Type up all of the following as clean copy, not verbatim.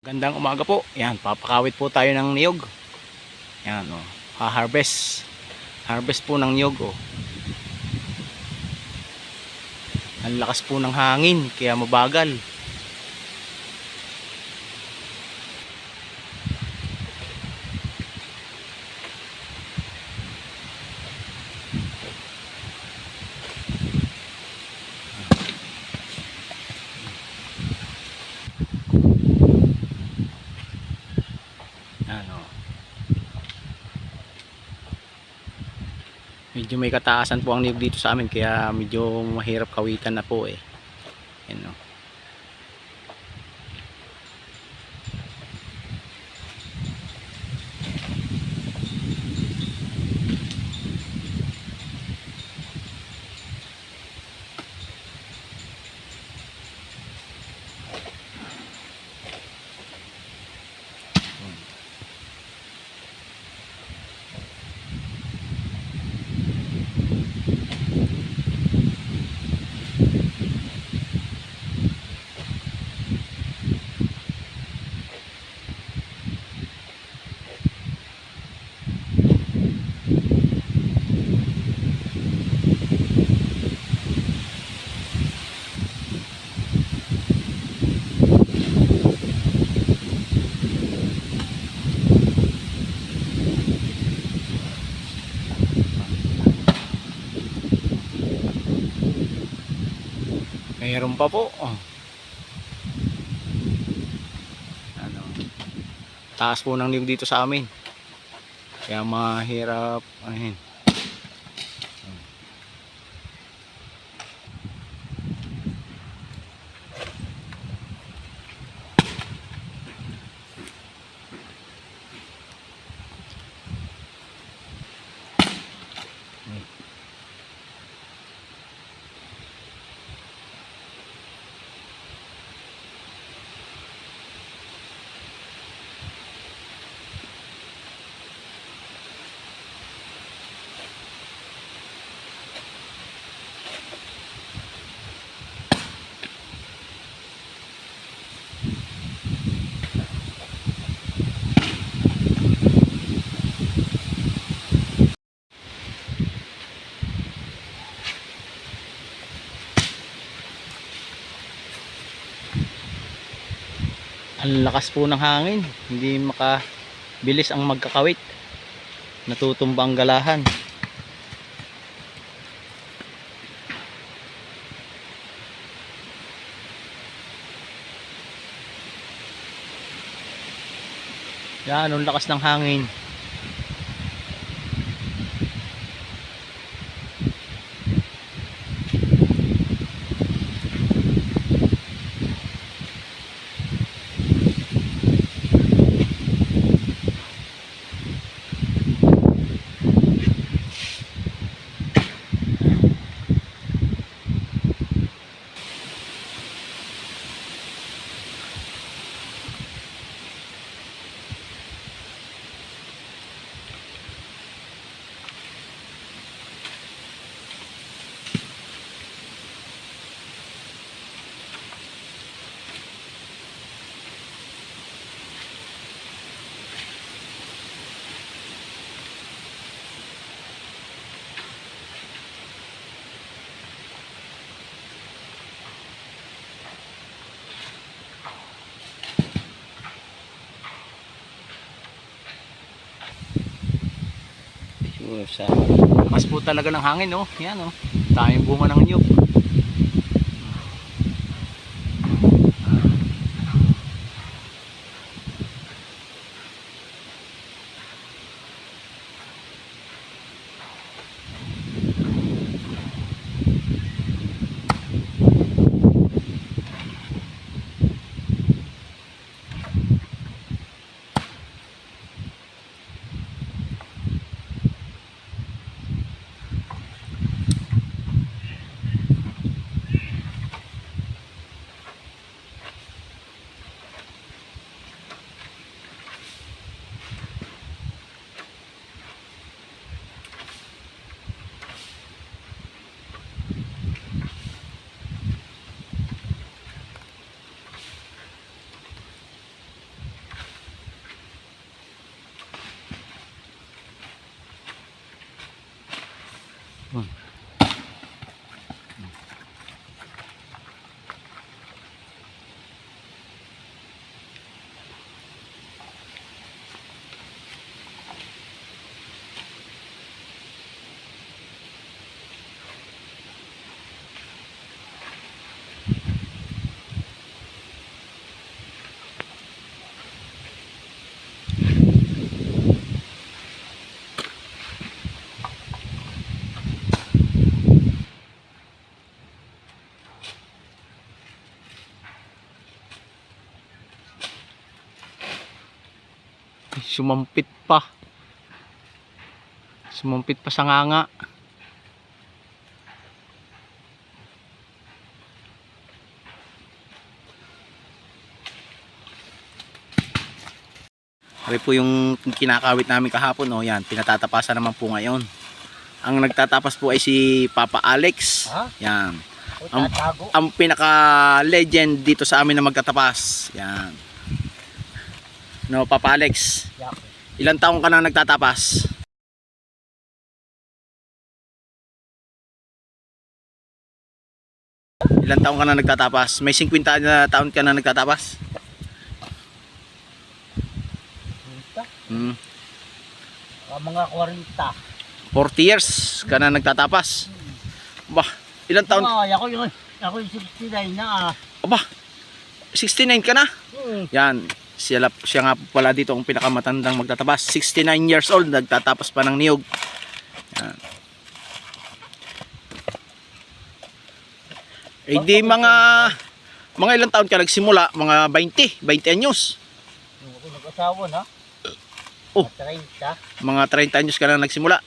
Gandang umaga po. Yan, papakawit po tayo ng niyog. Yan, oh. Ha-harvest. Harvest po ng niyog, oh. Ang lakas po ng hangin, kaya mabagal. Yan, oh. Medyo may kataasan po ang niyog dito sa amin, kaya medyo mahirap kawitan na po, eh. Yan, oh. Mayroon pa po, oh. Ano, taas po ng niyog dito sa amin, kaya mahirap ahin. Ang lakas po ng hangin, hindi makabilis ang magkakawit, natutumba ang galahan. Yan, ang lakas ng hangin. Sa lakas po talaga ng hangin, oh. Yan, oh. Tayong bunga ng niyog. Hmm. Sumampit pa. Sumampit pa sa nganga. Okay po yung kinakawit namin kahapon, oh, yan, pinatatapasan naman po ngayon. Ang nagtatapas po ay si Papa Alex. Ha? Yan. O, Ang pinaka-legend dito sa amin na magtatapas. Yan. No, Papa Alex. Yak. Ilang taong ka na nagtatapas? Ilang taong ka na nagtatapas? May 50 na taon ka na nagtatapas? Hmm. Mga 40. 40 years ka na nagtatapas. Bah, ilang taon? Ako yung 69 na. Aba, 69 ka na? Hmm. Yan, siya nga pala dito ang pinakamatandang magtatapas. 69 years old, nagtatapas pa ng niyog. Yan. Eh di mga ilang taon ka nagsimula? Mga 20 anyos. Ako nag-asawa na. Oh. 30. Mga 30 anyos ka na nagsimula.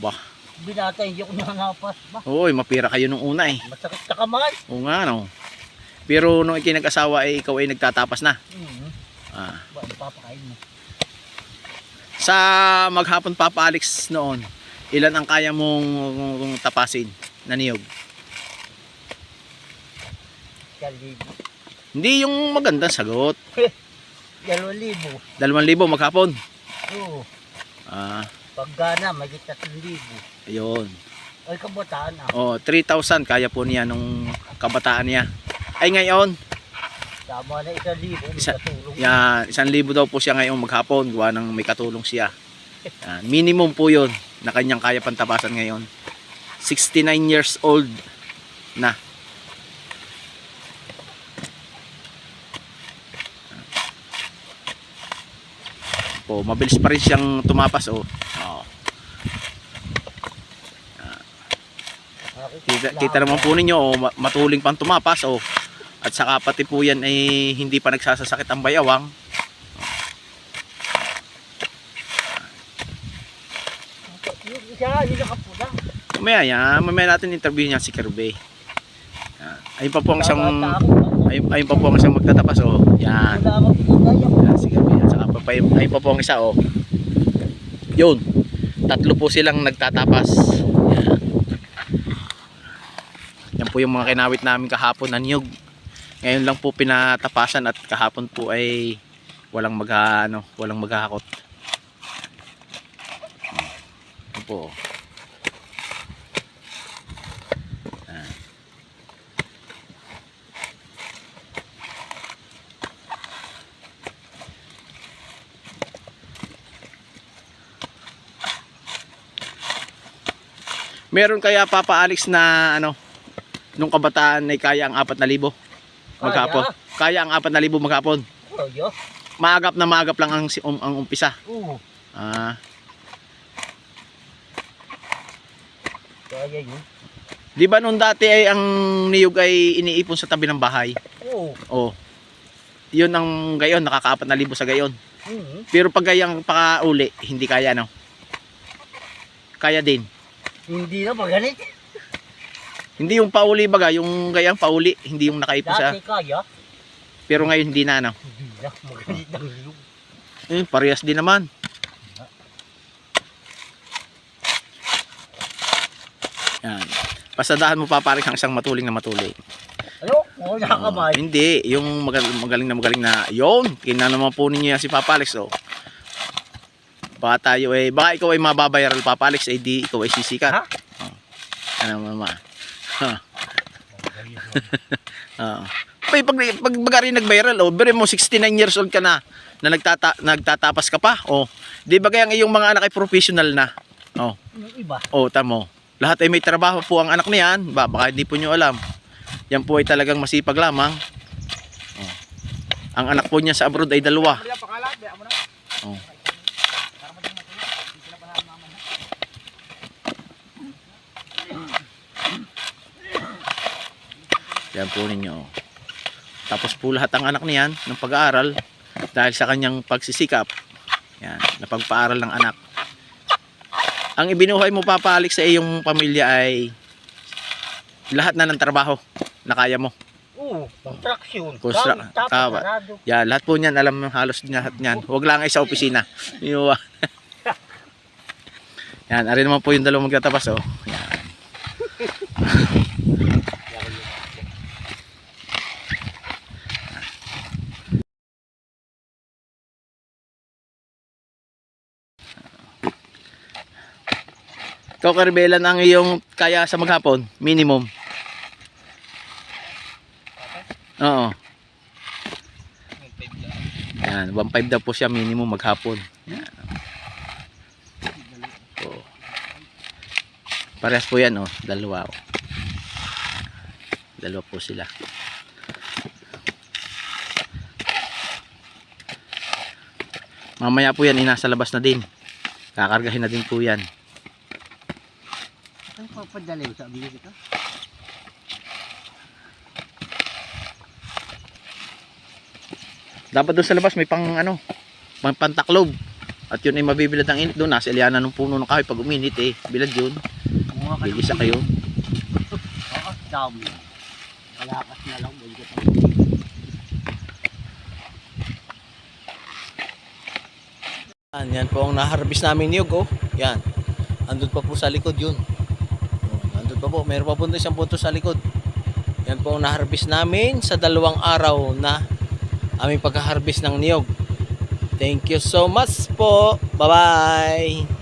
Bah, Binata, hindi ako nanapas ba? oy, mapira kayo nung una eh. Masakit sa kamay. Oo nga no. Pero nung ikinag-asawa ay ikaw ay nagtatapas na. Ah. Ba, papakain mo. Sa maghapon Papa Alex noon, ilan ang kaya mong tapasin na niyog? Kalibo. Hindi yung magandang sagot. 2,000. 2,000 maghapon. Oo. Ah, Paggana, may 3,000. ayun. Ay, kabataan ah. Oh, 3,000 kaya po niya nung kabataan niya. Ay ngayon, Tama na 1,000. May Isa- katulong. yan, 1,000 daw po siya ngayong maghapon, gawa ng may katulong siya. Yan, minimum po 'yon na kanyang kaya pantapasan ngayon. 69 years old na. Po, mabilis pa rin siyang tumapas, oh. Oh. Kita naman po ninyo, oh, matuling pang tumapas, oh. At saka pati po yan ay hindi pa nagsasasakit ang bayawang. Yung isa, yung nakapula. Mamaya natin interview niya si Kirby. Ayun pa po ang isang Bata ako. ayun pa po ang isang magtatapas, oh. Yan. Wala akong pinagaya. Yan si Kirby. At saka ayun pa po ang isa, oh. Yun. Tatlo po silang nagtatapas. Yan. Yan po yung mga kinawit namin kahapon na niyog. Ngayon lang po pinatapasan at kahapon po ay walang maghahakot. Yan po. Yan. Meron kaya Papa Alex na nung kabataan ay kaya ang 4,000 maghapon? Kaya ang 4,000 maghapon? Kaya? Maagap na maagap lang ang umpisa. Oo. Ah, Kaya yun. di ba nung dati ay ang niyog ay iniipon sa tabi ng bahay? Oo. Oh. 'Yun ang gayon, nakaka-4,000 sa gayon. Pero pag gayang pakauli, hindi kaya no. Kaya din. Hindi na magalit. Hindi yung pauli baga, yung gayang pauli, hindi yung nakaipon sa. Dati kaya. Pero ngayon hindi na no. Hindi na magalit ng liyog. Parehas din naman. Yan. Pasadahan mo pa pare kang isang matuling na matuli. Ano? Oo, nakakamay. Hindi, yung magaling na yun. Kina naman po ninyo yan si Papa Alex, oh. Baka ikaw ay mababayaran Papa Alex, eh di ikaw ay sisikat. Ha? Ano mama? Ha. Oo. Pag bagari nag-viral, oh, bere mo 69 years old ka na nagtatapas ka pa. Oh. Di ba kaya ang iyong mga anak ay professional na? Oh. Yung iba. Oh, tamo. Lahat ay may trabaho po ang anak niyan. Baka hindi po nyo alam. Yan po ay talagang masipag lamang. Oh. Ang anak po niya sa abroad ay 2. Oh. Yan po ninyo. Oh. Tapos po lahat ang anak niyan ng pag-aaral dahil sa kanyang pagsisikap. Yan, napagpaaral ng anak. Ang ibinuhay mo, Papa Alex, sa iyong pamilya ay lahat na ng trabaho na kaya mo. Oo, construction. Tama. Yan, lahat po niyan, alam mo halos lahat niyan. Huwag lang ay sa opisina. Yan, ari naman po yung dalawang magtatabas. Oh. Yan. Ikaw, Carbelan, ang iyong kaya sa maghapon? Minimum. Oo. Yan, 1.5 daw po siya minimum maghapon. Yan. Oh. Parehas po yan, oh. Dalawa, oh. Dalawa po sila. Mamaya po yan, inasa labas na din. Kakargahin na din po yan. Ano papadalhin sa abili ka? Dapat doon sa labas may pang ano, pang pantaklob. At yun ay mabibilad ng init doon. Nasa ilayanan ng puno ng kahoy pag uminit eh. Bilad yun. Bigisa kayo. Oo, dami. Malakas na lang. Yan po ang naharvest namin niyog, oh. Yan. Andun pa po sa likod yun. Andun pa po. Meron pa po isang punto sa likod. Yan po ang naharvest namin sa 2 araw na aming pagka-harvest ng niyog. Thank you so much po. Bye-bye.